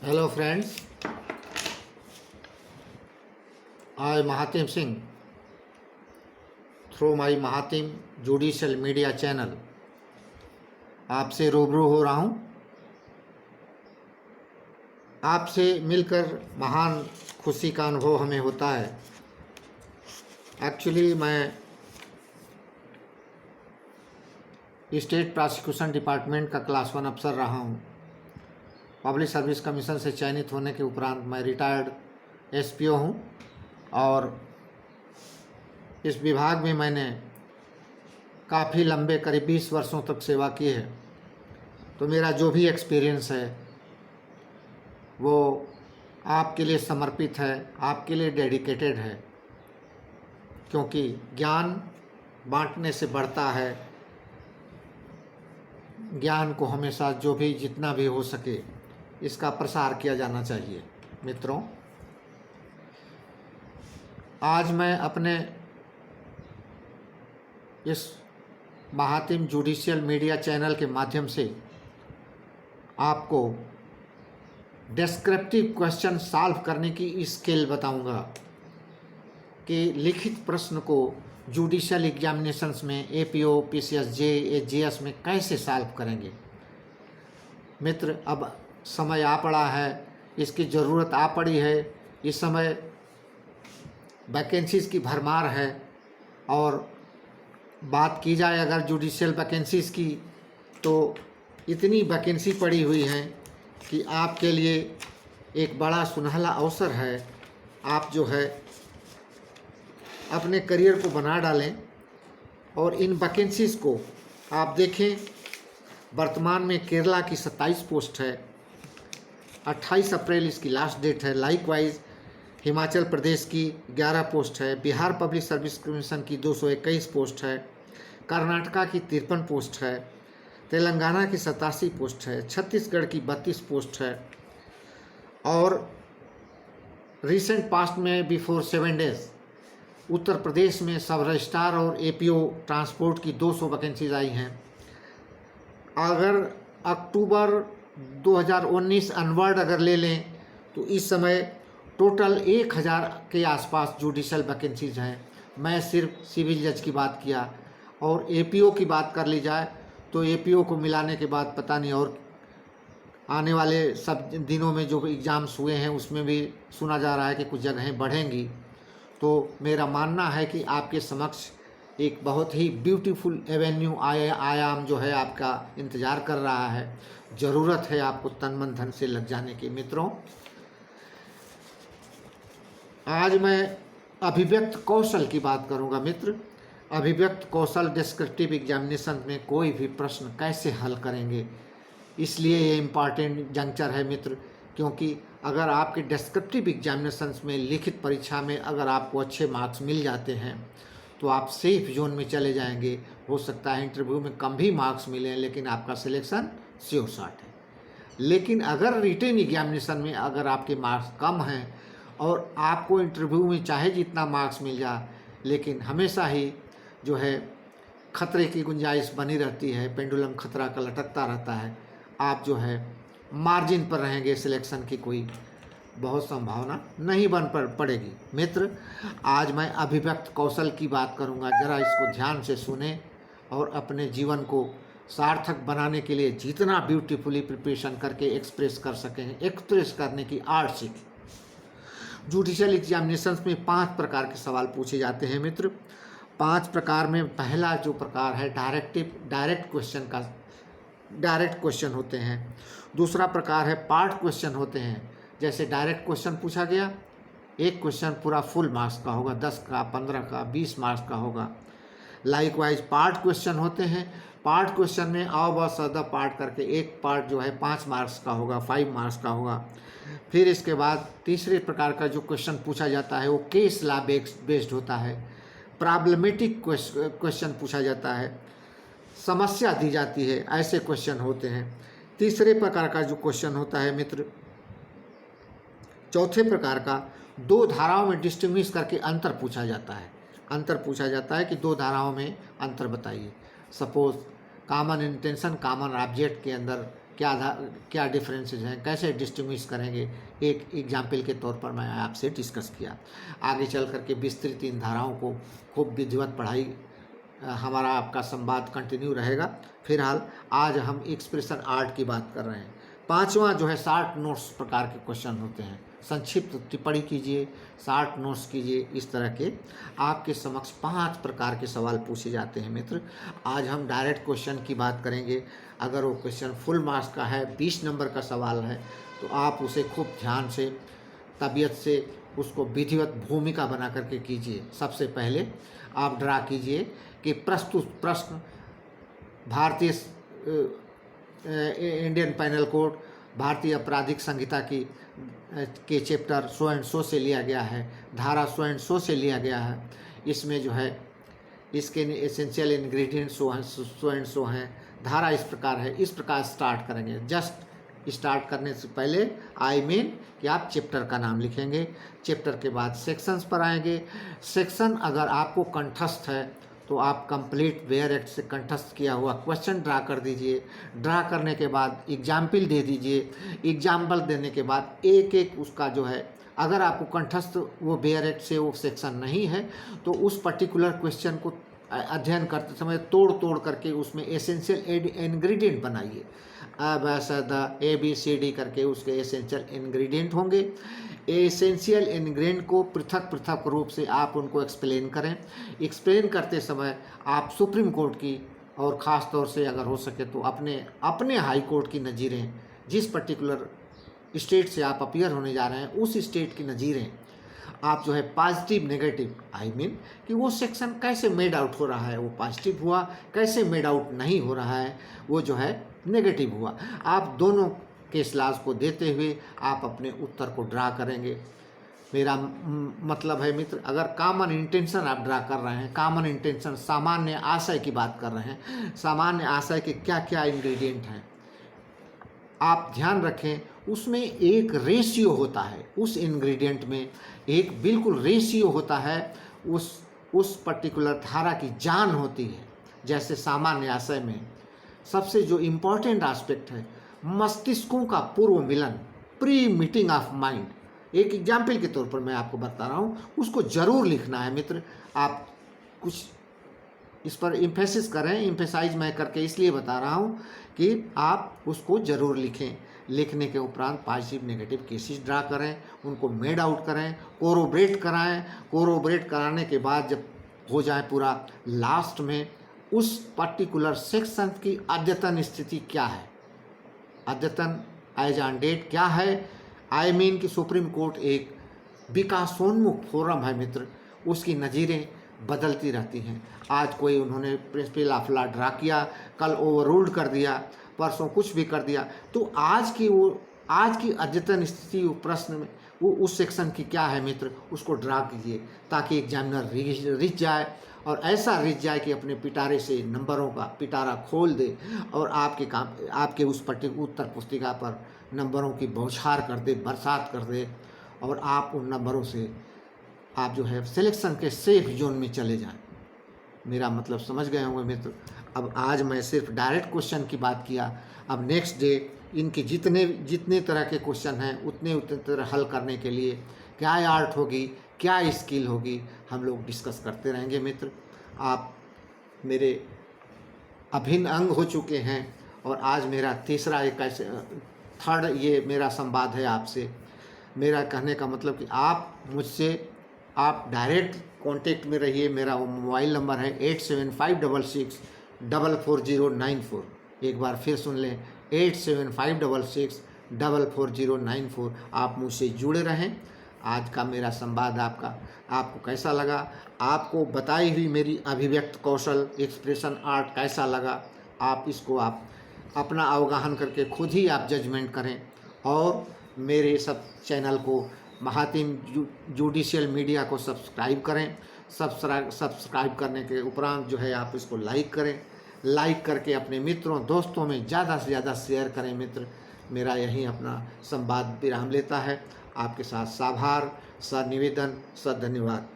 Hello friends, I Mahatim Singh through my Mahatim Judicial Media Channel आपसे रूबरू हो रहा हूँ। आपसे मिलकर महान खुशी का अनुभव हमें होता है। एक्चुअली मैं स्टेट प्रोसिक्यूशन डिपार्टमेंट का क्लास 1 अफसर रहा हूँ। पब्लिक सर्विस कमीशन से चयनित होने के उपरांत मैं रिटायर्ड एसपीओ हूँ और इस विभाग में मैंने काफ़ी लंबे करीब 20 वर्षों तक सेवा की है। तो मेरा जो भी एक्सपीरियंस है वो आपके लिए समर्पित है, आपके लिए डेडिकेटेड है, क्योंकि ज्ञान बांटने से बढ़ता है। ज्ञान को हमेशा जो भी जितना भी हो सके इसका प्रसार किया जाना चाहिए। मित्रों, आज मैं अपने इस महातिम जुडिशियल मीडिया चैनल के माध्यम से आपको डिस्क्रिप्टिव क्वेश्चन सॉल्व करने की स्किल बताऊंगा कि लिखित प्रश्न को जुडिशियल एग्जामिनेशंस में एपीओ, पीसीएस, जेएस में कैसे सॉल्व करेंगे। मित्र, अब समय आ पड़ा है, इसकी ज़रूरत आ पड़ी है। इस समय वैकेंसीज़ की भरमार है और बात की जाए अगर जुडिशियल वैकेंसीज़ की तो इतनी वैकेंसी पड़ी हुई हैं कि आपके लिए एक बड़ा सुनहला अवसर है। आप जो है अपने करियर को बना डालें और इन वैकेंसीज़ को आप देखें। वर्तमान में केरला की 27 पोस्ट है, 28 अप्रैल इसकी लास्ट डेट है। लाइकवाइज हिमाचल प्रदेश की 11 पोस्ट है, बिहार पब्लिक सर्विस कमीशन की 221 पोस्ट है, कर्नाटका की 53 पोस्ट है, तेलंगाना की 87 पोस्ट है, छत्तीसगढ़ की 32 पोस्ट है और रिसेंट पास्ट में बिफोर 7 डेज उत्तर प्रदेश में सब रजिस्ट्रार और एपीओ ट्रांसपोर्ट की 200 वैकेंसीज आई हैं। अगर अक्टूबर 2019 अनवर्ड अगर ले लें तो इस समय टोटल 1000 के आसपास जुडिशियल वैकेंसीज हैं। मैं सिर्फ सिविल जज की बात किया और एपीओ की बात कर ली जाए तो एपीओ को मिलाने के बाद पता नहीं और आने वाले सब दिनों में जो एग्ज़ाम्स हुए हैं उसमें भी सुना जा रहा है कि कुछ जगहें बढ़ेंगी। तो मेरा मानना है कि आपके समक्ष एक बहुत ही ब्यूटीफुल एवेन्यू आयाम जो है आपका इंतज़ार कर रहा है। ज़रूरत है आपको तन मन धन से लग जाने की। मित्रों, आज मैं अभिव्यक्त कौशल की बात करूंगा। मित्र, अभिव्यक्त कौशल डिस्क्रिप्टिव एग्जामिनेशन में कोई भी प्रश्न कैसे हल करेंगे, इसलिए ये इम्पॉर्टेंट जंक्चर है मित्र। क्योंकि अगर आपके डिस्क्रिप्टिव एग्जामिनेशंस में लिखित परीक्षा में अगर आपको अच्छे मार्क्स मिल जाते हैं तो आप सेफ जोन में चले जाएंगे। हो सकता है इंटरव्यू में कम भी मार्क्स मिलें लेकिन आपका सिलेक्शन श्योर शॉट है। लेकिन अगर रिटेन एग्जामिनेशन में अगर आपके मार्क्स कम हैं और आपको इंटरव्यू में चाहे जितना मार्क्स मिल जाए लेकिन हमेशा ही जो है खतरे की गुंजाइश बनी रहती है, पेंडुलम खतरा का लटकता रहता है। आप जो है मार्जिन पर रहेंगे, सिलेक्शन की कोई बहुत संभावना नहीं बन पड़ेगी। मित्र, आज मैं अभिव्यक्त कौशल की बात करूंगा। ज़रा इसको ध्यान से सुने और अपने जीवन को सार्थक बनाने के लिए जितना ब्यूटीफुली प्रिपरेशन करके एक्सप्रेस कर सकें, एक्सप्रेस करने की आर्ट सीखें। जुडिशियल एग्जामिनेशंस में 5 प्रकार के सवाल पूछे जाते हैं मित्र। 5 प्रकार में पहला जो प्रकार है डायरेक्ट क्वेश्चन होते हैं। दूसरा प्रकार है पार्ट क्वेश्चन होते हैं। जैसे डायरेक्ट क्वेश्चन पूछा गया, एक क्वेश्चन पूरा फुल मार्क्स का होगा, 10 का, 15 का, 20 मार्क्स का होगा। लाइकवाइज पार्ट क्वेश्चन होते हैं। पार्ट क्वेश्चन में आओ व सदा पार्ट करके एक पार्ट जो है 5 मार्क्स का होगा, 5 मार्क्स का होगा। फिर इसके बाद तीसरे प्रकार का जो क्वेश्चन पूछा जाता है वो केस लॉ बेस्ड होता है। प्रॉब्लमेटिक क्वेश्चन पूछा जाता है, समस्या दी जाती है, ऐसे क्वेश्चन होते हैं। तीसरे प्रकार का जो क्वेश्चन होता है मित्र, चौथे प्रकार का 2 धाराओं में डिस्टिंग्विश करके अंतर पूछा जाता है। अंतर पूछा जाता है कि 2 धाराओं में अंतर बताइए। Suppose common intention, common object के अंदर क्या डिफरेंसेस हैं, कैसे डिस्टिंग्विश करेंगे, एक एग्जाम्पल के तौर पर मैं आपसे डिस्कस किया। आगे चल करके विस्तृत इन धाराओं को खूब विधिवत पढ़ाई हमारा आपका संवाद कंटिन्यू रहेगा। फिलहाल आज हम एक्सप्रेशन आर्ट की बात कर रहे हैं। पांचवा जो है शॉर्ट नोट्स प्रकार के क्वेश्चन होते हैं, संक्षिप्त टिप्पणी कीजिए, शॉर्ट नोट्स कीजिए, इस तरह के आपके समक्ष 5 प्रकार के सवाल पूछे जाते हैं मित्र। आज हम डायरेक्ट क्वेश्चन की बात करेंगे। अगर वो क्वेश्चन फुल मार्क्स का है, 20 नंबर का सवाल है, तो आप उसे खूब ध्यान से, तबीयत से उसको विधिवत भूमिका बना करके कीजिए। सबसे पहले आप ड्रा कीजिए कि प्रस्तुत प्रश्न भारतीय इंडियन पैनल कोड, भारतीय आपराधिक संहिता की के चैप्टर सो एंड सो से लिया गया है, धारा सो एंड सो से लिया गया है। इसमें जो है इसके essential ingredients so and so हैं, धारा इस प्रकार है, इस प्रकार स्टार्ट करेंगे। जस्ट स्टार्ट करने से पहले कि आप चैप्टर का नाम लिखेंगे। चैप्टर के बाद सेक्शंस पर आएंगे। सेक्शन अगर आपको कंठस्थ है तो आप कंप्लीट वेयर एक्ट से कंठस्थ किया हुआ क्वेश्चन ड्रा कर दीजिए। ड्रा करने के बाद एग्जाम्पल दे दीजिए। एग्जाम्पल देने के बाद एक एक उसका जो है, अगर आपको कंठस्थ वो वेयर एक्ट से वो सेक्शन नहीं है तो उस पर्टिकुलर क्वेश्चन को अध्ययन करते समय तोड़ तोड़ करके उसमें एसेंशियल इंग्रेडिएंट बनाइए। अब ऐसा ABCD करके उसके एसेंशियल इंग्रेडिएंट होंगे। एसेंशियल इंग्रेडिएंट को पृथक पृथक रूप से आप उनको एक्सप्लेन करें। एक्सप्लेन करते समय आप सुप्रीम कोर्ट की और ख़ास तौर से अगर हो सके तो अपने हाई कोर्ट की नज़ीरें, जिस पर्टिकुलर स्टेट से आप अपीयर होने जा रहे हैं उस स्टेट की नज़ीरें आप जो है पॉजिटिव नेगेटिव कि वो सेक्शन कैसे मेड आउट हो रहा है, वो पॉजिटिव हुआ, कैसे मेड आउट नहीं हो रहा है वो जो है नेगेटिव हुआ। आप दोनों के स्लैश को देते हुए आप अपने उत्तर को ड्रा करेंगे। मेरा मतलब है मित्र, अगर कॉमन इंटेंशन आप ड्रा कर रहे हैं, कॉमन इंटेंशन सामान्य आशय की बात कर रहे हैं, सामान्य आशय के क्या क्या इंग्रेडिएंट हैं आप ध्यान रखें। उसमें एक रेशियो होता है, उस इंग्रेडिएंट में एक बिल्कुल रेशियो होता है, उस पर्टिकुलर धारा की जान होती है। जैसे सामान्य आशय में सबसे जो इम्पोर्टेंट एस्पेक्ट है मस्तिष्कों का पूर्व मिलन, प्री मीटिंग ऑफ माइंड। एक एग्जाम्पल के तौर पर मैं आपको बता रहा हूँ, उसको जरूर लिखना है मित्र। आप कुछ इस पर इम्फेसिस करें, इम्फेसाइज मैं करके इसलिए बता रहा हूँ कि आप उसको ज़रूर लिखें। लिखने के उपरांत पॉजिटिव नेगेटिव केसेस ड्रा करें, उनको मेड आउट करें, कोरोबरेट कराएं। कोरोबरेट कराने के बाद जब हो जाए पूरा, लास्ट में उस पर्टिकुलर सेक्शन की अद्यतन स्थिति क्या है, अद्यतन एज ऑन डेट क्या है। कि सुप्रीम कोर्ट एक विकासोन्मुख फोरम है मित्र, उसकी नज़ीरें बदलती रहती हैं। आज कोई उन्होंने प्रिंसिपल ऑफ लॉ ड्रा किया, कल ओवररूल्ड कर दिया, परसों कुछ भी कर दिया। तो आज की अद्यतन स्थिति प्रश्न में वो उस सेक्शन की क्या है मित्र, उसको ड्रा कीजिए ताकि एग्जामिनर रिझ जाए, और ऐसा रिझ जाए कि अपने पिटारे से नंबरों का पिटारा खोल दे और आपके उस उत्तर पुस्तिका पर नंबरों की बौछार कर दे, बरसात कर दे, और आप उन नंबरों से आप जो है सिलेक्शन के सेफ जोन में चले जाएं। मेरा मतलब समझ गए होंगे मित्र। अब आज मैं सिर्फ डायरेक्ट क्वेश्चन की बात किया। अब नेक्स्ट डे इनके जितने तरह के क्वेश्चन हैं उतने तरह हल करने के लिए क्या आर्ट होगी, क्या स्किल होगी, हम लोग डिस्कस करते रहेंगे मित्र। आप मेरे अभिन्न अंग हो चुके हैं और आज मेरा थर्ड ये मेरा संवाद है आपसे। मेरा कहने का मतलब कि आप मुझसे आप डायरेक्ट कांटेक्ट में रहिए। मेरा मोबाइल नंबर है 8756644094। एक बार फिर सुन लें, 8756644094। आप मुझसे जुड़े रहें। आज का मेरा संवाद आपको कैसा लगा, आपको बताई हुई मेरी अभिव्यक्त कौशल एक्सप्रेशन आर्ट कैसा लगा, आप इसको आप अपना अवगाहन करके खुद ही आप जजमेंट करें। और मेरे सब चैनल को महातिम जुडिशियल मीडिया को सब्सक्राइब करें। सब्सक्राइब करने के उपरांत जो है आप इसको लाइक करें। लाइक करके अपने मित्रों दोस्तों में ज़्यादा से ज़्यादा शेयर करें मित्र। मेरा यही अपना संवाद विराम लेता है। आपके साथ साभार, सनिवेदन, सधन्यवाद।